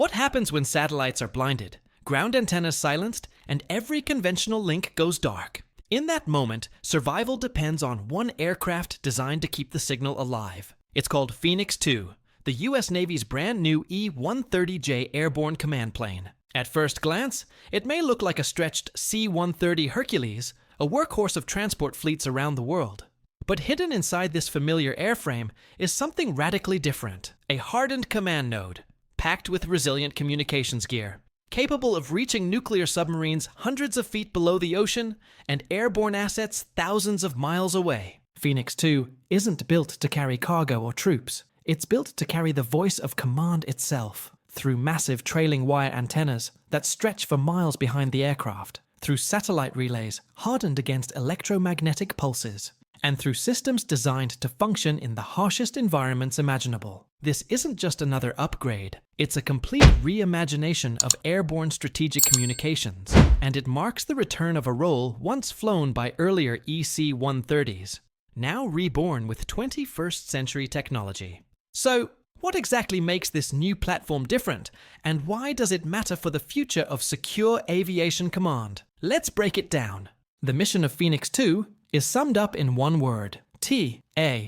What happens when satellites are blinded, ground antennas silenced, and every conventional link goes dark? In that moment, survival depends on one aircraft designed to keep the signal alive. It's called Phoenix 2, the US Navy's brand new E-130J airborne command plane. At first glance, it may look like a stretched C-130 Hercules, a workhorse of transport fleets around the world. But hidden inside this familiar airframe is something radically different: a hardened command node, packed with resilient communications gear, capable of reaching nuclear submarines hundreds of feet below the ocean and airborne assets thousands of miles away. Phoenix 2 isn't built to carry cargo or troops. It's built to carry the voice of command itself, through massive trailing wire antennas that stretch for miles behind the aircraft, through satellite relays hardened against electromagnetic pulses, and through systems designed to function in the harshest environments imaginable. This isn't just another upgrade, it's a complete reimagination of airborne strategic communications, and it marks the return of a role once flown by earlier EC-130s, now reborn with 21st century technology. So, what exactly makes this new platform different, and why does it matter for the future of secure aviation command? Let's break it down. The mission of Phoenix 2 is summed up in one word: TACAMO.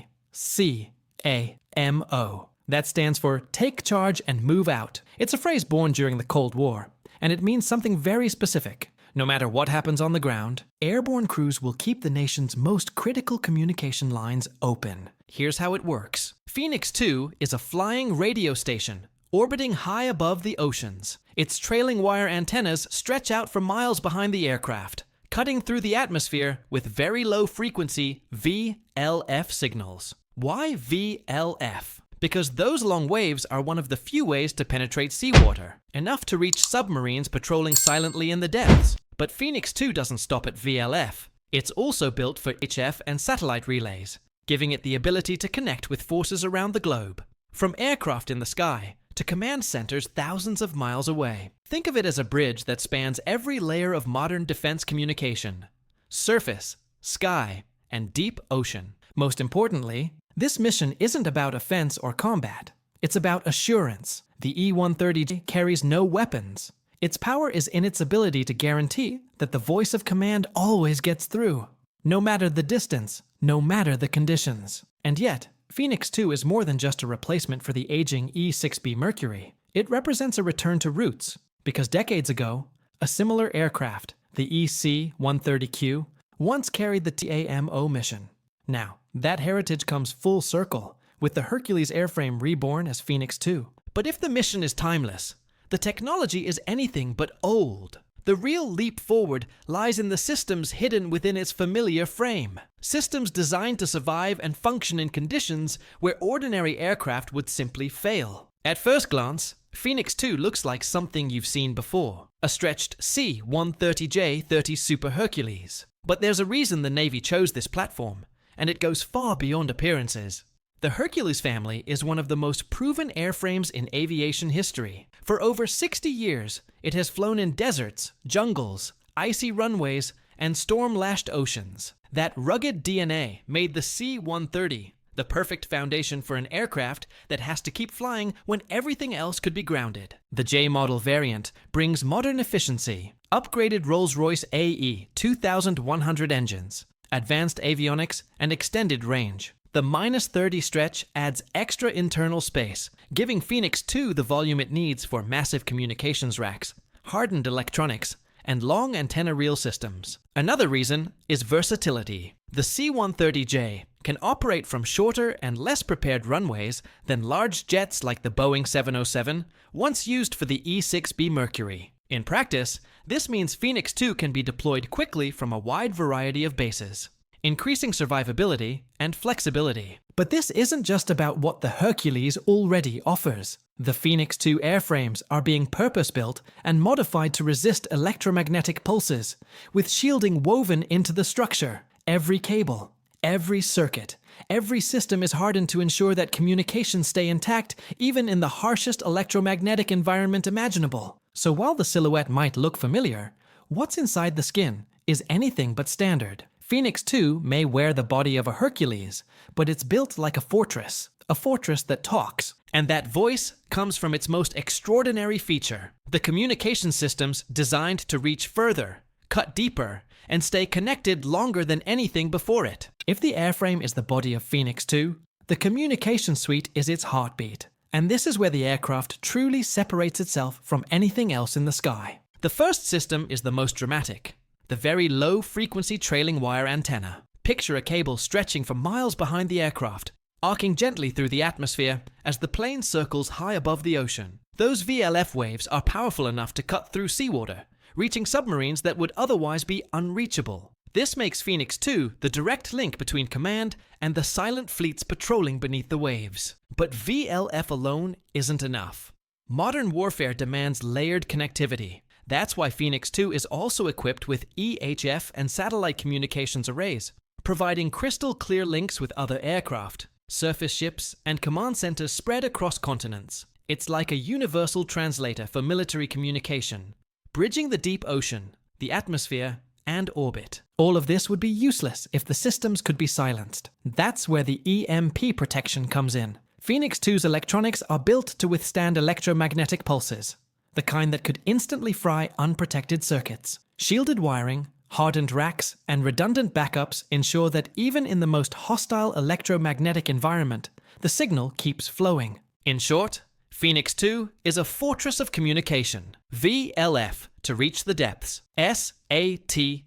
That stands for Take Charge and Move Out. It's a phrase born during the Cold War, and it means something very specific. No matter what happens on the ground, airborne crews will keep the nation's most critical communication lines open. Here's how it works. Phoenix 2 is a flying radio station, orbiting high above the oceans. Its trailing wire antennas stretch out for miles behind the aircraft, cutting through the atmosphere with very low frequency VLF signals. Why VLF? Because those long waves are one of the few ways to penetrate seawater, enough to reach submarines patrolling silently in the depths. But Phoenix 2 doesn't stop at VLF. It's also built for HF and satellite relays, giving it the ability to connect with forces around the globe, from aircraft in the sky to command centers thousands of miles away. Think of it as a bridge that spans every layer of modern defense communication: surface, sky, and deep ocean. Most importantly, this mission isn't about offense or combat. It's about assurance. The E-130 carries no weapons. Its power is in its ability to guarantee that the voice of command always gets through, no matter the distance, no matter the conditions. And yet, Phoenix 2 is more than just a replacement for the aging E-6B Mercury. It represents a return to roots, because decades ago, a similar aircraft, the EC-130Q, once carried the TAMO mission. Now, that heritage comes full circle, with the Hercules airframe reborn as Phoenix 2. But if the mission is timeless, the technology is anything but old. The real leap forward lies in the systems hidden within its familiar frame. Systems designed to survive and function in conditions where ordinary aircraft would simply fail. At first glance, Phoenix 2 looks like something you've seen before, a stretched C-130J Super Hercules. But there's a reason the Navy chose this platform, and it goes far beyond appearances. The Hercules family is one of the most proven airframes in aviation history. For over 60 years, it has flown in deserts, jungles, icy runways, and storm-lashed oceans. That rugged DNA made the C-130 the perfect foundation for an aircraft that has to keep flying when everything else could be grounded. The J-model variant brings modern efficiency, upgraded Rolls-Royce AE 2100 engines, advanced avionics, and extended range. The -30 stretch adds extra internal space, giving Phoenix 2 the volume it needs for massive communications racks, hardened electronics, and long antenna reel systems. Another reason is versatility. The C-130J can operate from shorter and less prepared runways than large jets like the Boeing 707, once used for the E-6B Mercury. In practice, this means Phoenix 2 can be deployed quickly from a wide variety of bases, increasing survivability and flexibility. But this isn't just about what the Hercules already offers. The Phoenix 2 airframes are being purpose-built and modified to resist electromagnetic pulses, with shielding woven into the structure. Every cable, every circuit, every system is hardened to ensure that communications stay intact even in the harshest electromagnetic environment imaginable. So while the silhouette might look familiar, what's inside the skin is anything but standard. Phoenix 2 may wear the body of a Hercules, but it's built like a fortress, a fortress that talks. And that voice comes from its most extraordinary feature, the communication systems designed to reach further, cut deeper, and stay connected longer than anything before it. If the airframe is the body of Phoenix 2, the communication suite is its heartbeat. And this is where the aircraft truly separates itself from anything else in the sky. The first system is the most dramatic, the very low-frequency trailing wire antenna. Picture a cable stretching for miles behind the aircraft, arcing gently through the atmosphere as the plane circles high above the ocean. Those VLF waves are powerful enough to cut through seawater, reaching submarines that would otherwise be unreachable. This makes Phoenix 2 the direct link between command and the silent fleets patrolling beneath the waves. But VLF alone isn't enough. Modern warfare demands layered connectivity. That's why Phoenix 2 is also equipped with EHF and satellite communications arrays, providing crystal clear links with other aircraft, surface ships, and command centers spread across continents. It's like a universal translator for military communication, bridging the deep ocean, the atmosphere, and orbit. All of this would be useless if the systems could be silenced. That's where the EMP protection comes in. Phoenix 2's electronics are built to withstand electromagnetic pulses, the kind that could instantly fry unprotected circuits. Shielded wiring, hardened racks, and redundant backups ensure that even in the most hostile electromagnetic environment, the signal keeps flowing. In short, Phoenix 2 is a fortress of communication. VLF to reach the depths, SATCOM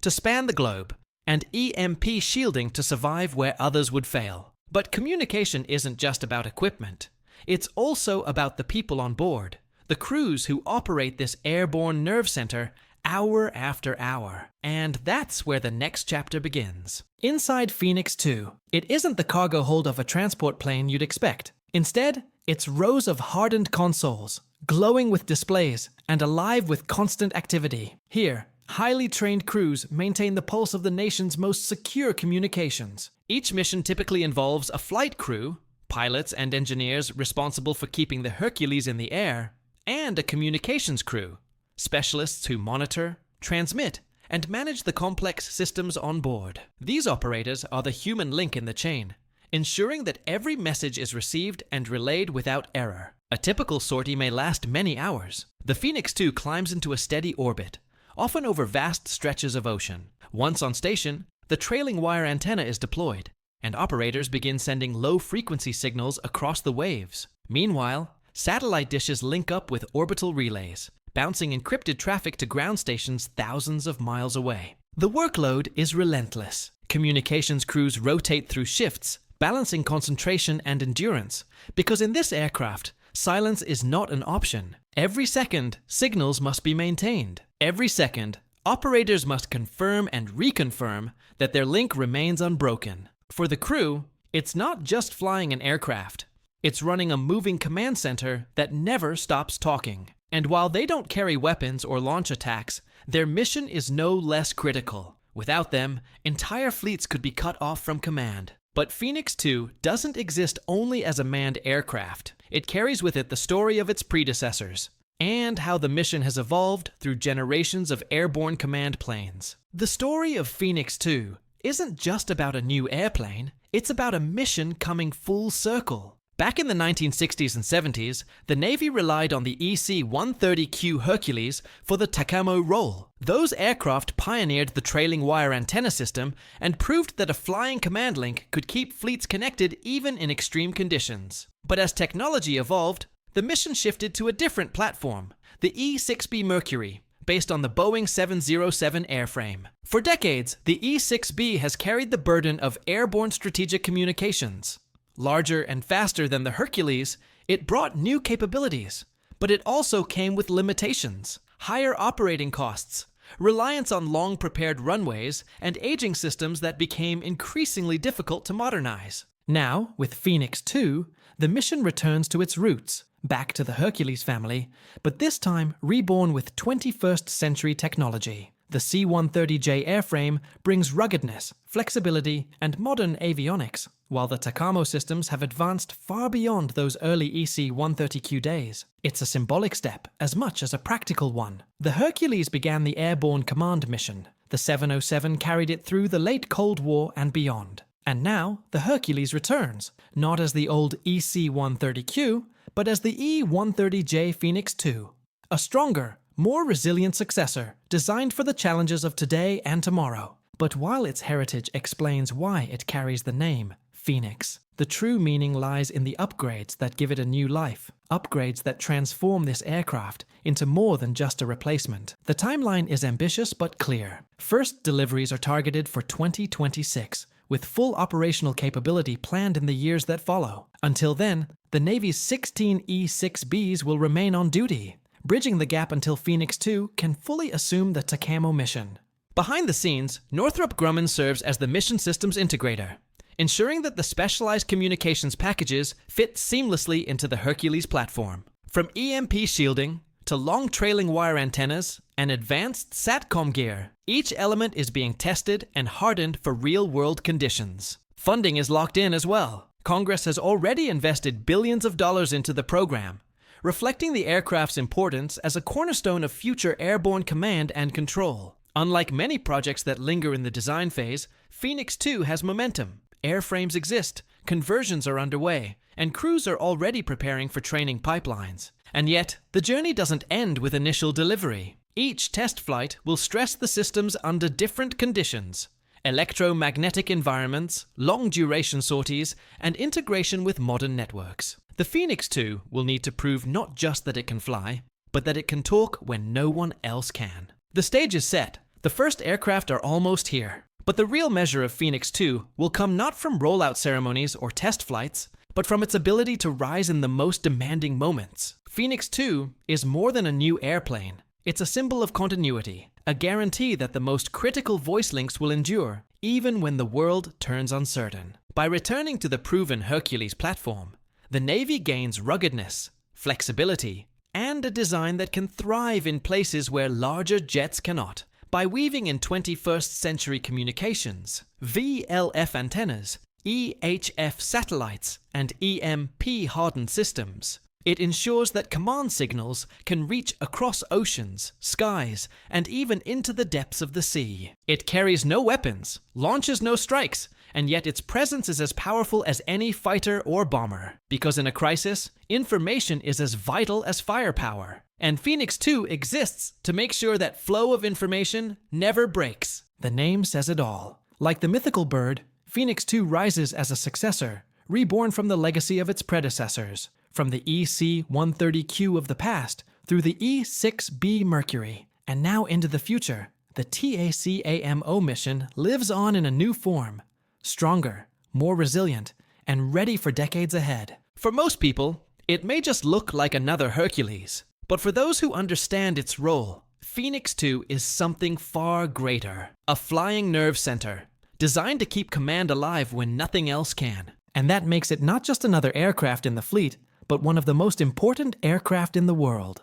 to span the globe, and EMP shielding to survive where others would fail. But communication isn't just about equipment. It's also about the people on board, the crews who operate this airborne nerve center hour after hour. And that's where the next chapter begins. Inside Phoenix 2, it isn't the cargo hold of a transport plane you'd expect. Instead, it's rows of hardened consoles, glowing with displays and alive with constant activity. Here, highly trained crews maintain the pulse of the nation's most secure communications. Each mission typically involves a flight crew, pilots and engineers responsible for keeping the Hercules in the air, and a communications crew, specialists who monitor, transmit, and manage the complex systems on board. These operators are the human link in the chain, ensuring that every message is received and relayed without error. A typical sortie may last many hours. The Phoenix 2 climbs into a steady orbit, often over vast stretches of ocean. Once on station, the trailing wire antenna is deployed, and operators begin sending low-frequency signals across the waves. Meanwhile, satellite dishes link up with orbital relays, bouncing encrypted traffic to ground stations thousands of miles away. The workload is relentless. Communications crews rotate through shifts, balancing concentration and endurance, because in this aircraft, silence is not an option. Every second, signals must be maintained. Every second, operators must confirm and reconfirm that their link remains unbroken. For the crew, it's not just flying an aircraft. It's running a moving command center that never stops talking. And while they don't carry weapons or launch attacks, their mission is no less critical. Without them, entire fleets could be cut off from command. But Phoenix 2 doesn't exist only as a manned aircraft. It carries with it the story of its predecessors, and how the mission has evolved through generations of airborne command planes. The story of Phoenix 2 isn't just about a new airplane, it's about a mission coming full circle. Back in the 1960s and 70s, the Navy relied on the C-130 Hercules for the TACAMO role. Those aircraft pioneered the trailing wire antenna system and proved that a flying command link could keep fleets connected even in extreme conditions. But as technology evolved, the mission shifted to a different platform, the E-6B Mercury, based on the Boeing 707 airframe. For decades, the E-6B has carried the burden of airborne strategic communications. Larger and faster than the Hercules, it brought new capabilities, but it also came with limitations, higher operating costs, reliance on long-prepared runways, and aging systems that became increasingly difficult to modernize. Now, with Phoenix 2, the mission returns to its roots, back to the Hercules family, but this time reborn with 21st century technology. The C-130J airframe brings ruggedness, flexibility, and modern avionics, while the TACAMO systems have advanced far beyond those early EC-130Q days. It's a symbolic step as much as a practical one. The Hercules began the airborne command mission. The 707 carried it through the late Cold War and beyond. And now, the Hercules returns, not as the old EC-130Q, but as the E-130J Phoenix II, a stronger, more resilient successor designed for the challenges of today and tomorrow. But while its heritage explains why it carries the name Phoenix, the true meaning lies in the upgrades that give it a new life, upgrades that transform this aircraft into more than just a replacement. The timeline is ambitious but clear. First deliveries are targeted for 2026, with full operational capability planned in the years that follow. Until then, the Navy's 16 E-6Bs will remain on duty, bridging the gap until Phoenix II can fully assume the Takamo mission. Behind the scenes, Northrop Grumman serves as the mission systems integrator, ensuring that the specialized communications packages fit seamlessly into the Hercules platform. From EMP shielding to long trailing wire antennas and advanced SATCOM gear, each element is being tested and hardened for real-world conditions. Funding is locked in as well. Congress has already invested billions of dollars into the program, reflecting the aircraft's importance as a cornerstone of future airborne command and control. Unlike many projects that linger in the design phase, Phoenix II has momentum. Airframes exist, conversions are underway, and crews are already preparing for training pipelines. And yet, the journey doesn't end with initial delivery. Each test flight will stress the systems under different conditions: electromagnetic environments, long-duration sorties, and integration with modern networks. The Phoenix II will need to prove not just that it can fly, but that it can talk when no one else can. The stage is set. The first aircraft are almost here. But the real measure of Phoenix II will come not from rollout ceremonies or test flights, but from its ability to rise in the most demanding moments. Phoenix II is more than a new airplane. It's a symbol of continuity, a guarantee that the most critical voice links will endure, even when the world turns uncertain. By returning to the proven Hercules platform, the Navy gains ruggedness, flexibility, and a design that can thrive in places where larger jets cannot. By weaving in 21st century communications, VLF antennas, EHF satellites, and EMP hardened systems, it ensures that command signals can reach across oceans, skies, and even into the depths of the sea. It carries no weapons, launches no strikes, and yet its presence is as powerful as any fighter or bomber. Because in a crisis, information is as vital as firepower. And Phoenix II exists to make sure that flow of information never breaks. The name says it all. Like the mythical bird, Phoenix II rises as a successor, reborn from the legacy of its predecessors, from the EC-130Q of the past through the E-6B Mercury, and now into the future. The TACAMO mission lives on in a new form, stronger, more resilient, and ready for decades ahead. For most people, it may just look like another Hercules. But for those who understand its role, Phoenix II is something far greater. A flying nerve center, designed to keep command alive when nothing else can. And that makes it not just another aircraft in the fleet, but one of the most important aircraft in the world.